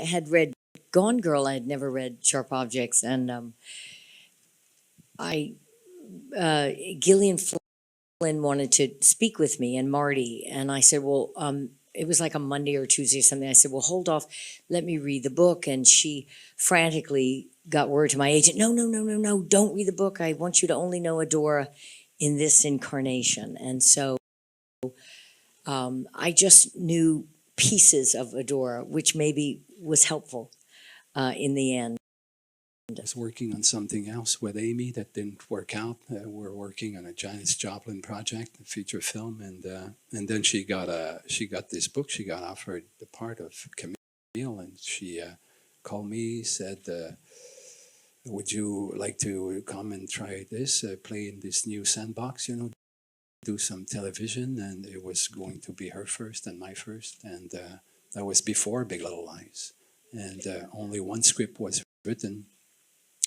had read Gone Girl. I had never read Sharp Objects, and I Gillian Flynn wanted to speak with me and Marty, and I said, well, it was like a Monday or Tuesday or something. I said, well, hold off, let me read the book. And she frantically got word to my agent, no, no, no, no, no, don't read the book. I want you to only know Adora in this incarnation. And so I just knew pieces of Adora, which maybe was helpful in the end. I was working on something else with Amy that didn't work out. We're working on a Janis Joplin project, a feature film, and then she got this book. She got offered the part of Camille, and she called me, said, "Would you like to come and try this? Play in this new sandbox, do some television?" And it was going to be her first and my first, and that was before Big Little Lies, and only one script was written.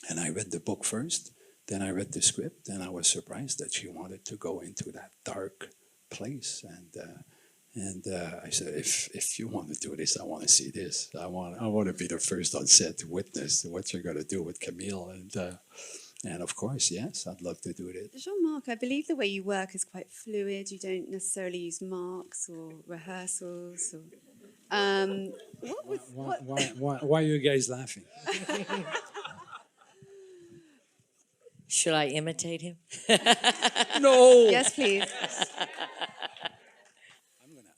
And I read the book first, then I read the script, and I was surprised that she wanted to go into that dark place. And I said, if you want to do this, I want to see this. I want to be the first on set to witness what you're going to do with Camille. And of course, yes, I'd love to do it. Jean-Marc, I believe the way you work is quite fluid. You don't necessarily use marks or rehearsals. Why are you guys laughing? Should I imitate him? No. Yes, please.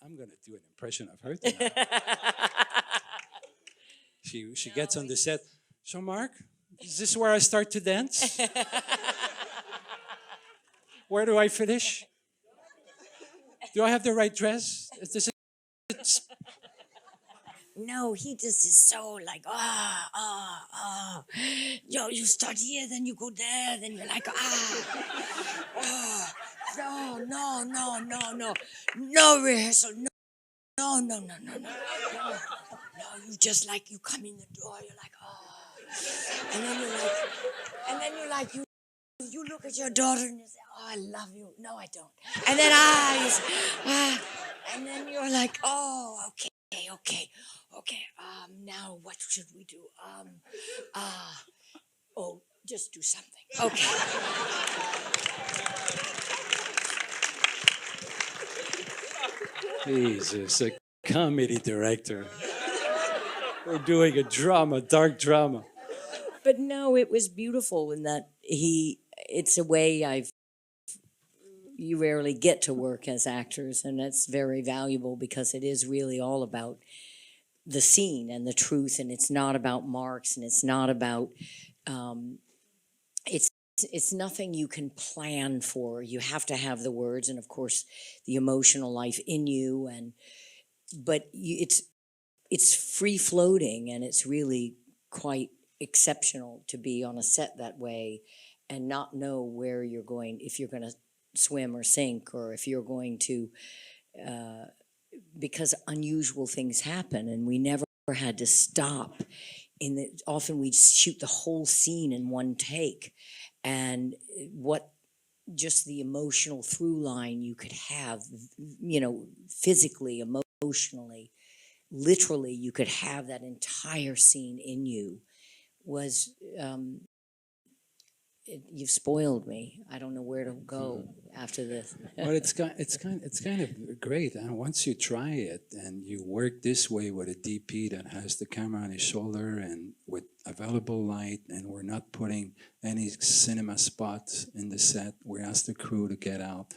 I'm gonna do an impression of her tonight. She gets on the set. Jean-Marc, is this where I start to dance? Where do I finish? Do I have the right dress? Is this No, he just is so like, you start here, then you go there, then you're like, no rehearsal, no, you just like, you come in the door, you're like, and then you're like, you look at your daughter and you say, oh, I love you. No, I don't. And then, and then you're like, oh, okay. Now what should we do? Just do something. Okay. Jesus, a comedy director. We're doing a drama, dark drama. But no, it was beautiful in that it's a way you rarely get to work as actors, and that's very valuable because it is really all about the scene and the truth, and it's not about marks, and it's not about it's nothing you can plan for. You have to have the words and of course the emotional life in you, but it's free floating, and it's really quite exceptional to be on a set that way and not know where you're going, if you're going to swim or sink, or if you're going to because unusual things happen, and we never had to stop. Often we'd shoot the whole scene in one take, and what just the emotional through line you could have, physically, emotionally, literally, you could have that entire scene in you was. You've spoiled me. I don't know where to go after this. Well, it's kind of great. And once you try it and you work this way with a DP that has the camera on his shoulder and with available light, and we're not putting any cinema spots in the set. We ask the crew to get out.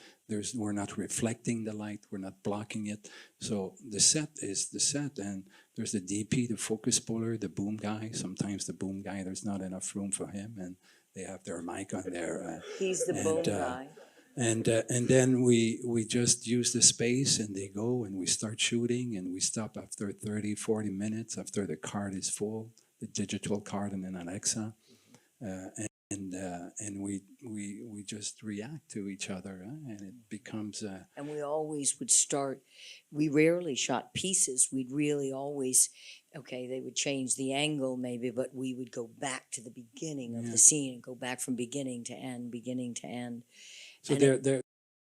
We're not reflecting the light. We're not blocking it. So the set is the set, and there's the DP, the focus puller, the boom guy. Sometimes the boom guy, there's not enough room for him, and they have their mic on there. He's the boom guy. And then we just use the space, and they go, and we start shooting, and we stop after 30, 40 minutes after the card is full, the digital card and an Alexa. And we just react to each other, and it becomes and we always would start. We rarely shot pieces. We'd really always, they would change the angle maybe, but we would go back to the beginning of the scene and go back from beginning to end. So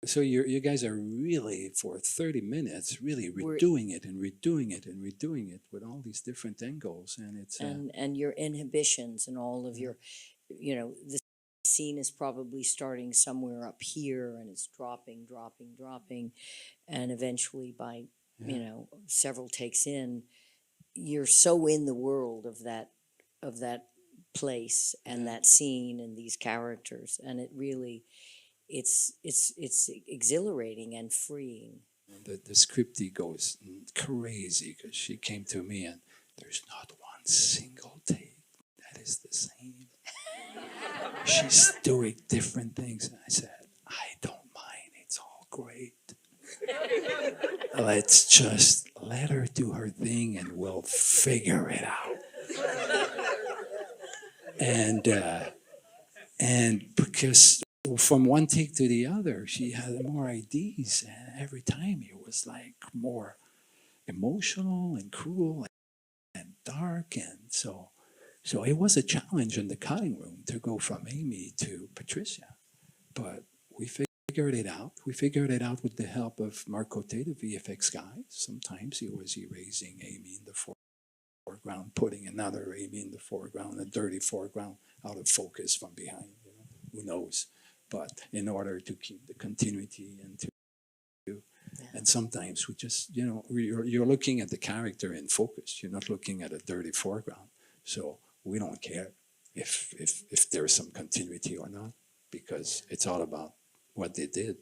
So you guys are really for 30 minutes really redoing it and redoing it and redoing it with all these different angles, and it's and your inhibitions and all of your, the scene is probably starting somewhere up here and it's dropping, and eventually by several takes in, you're so in the world of that place and that scene and these characters, and it really it's exhilarating and freeing. the scriptie goes crazy because she came to me and there's not one single take that is the same. She's doing different things. And I said, I don't mind. It's all great. Let's just let her do her thing and we'll figure it out. And because from one take to the other, she had more ideas, and every time it was like more emotional and cruel and dark, and so it was a challenge in the cutting room to go from Amy to Patricia, but we figured it out. We figured it out with the help of Marc Cote, the VFX guy. Sometimes he was erasing Amy in the foreground, putting another Amy in the foreground, a dirty foreground out of focus from behind. Who knows? But in order to keep the continuity and sometimes we just, you're looking at the character in focus. You're not looking at a dirty foreground. So we don't care if there's some continuity or not, because it's all about what they did.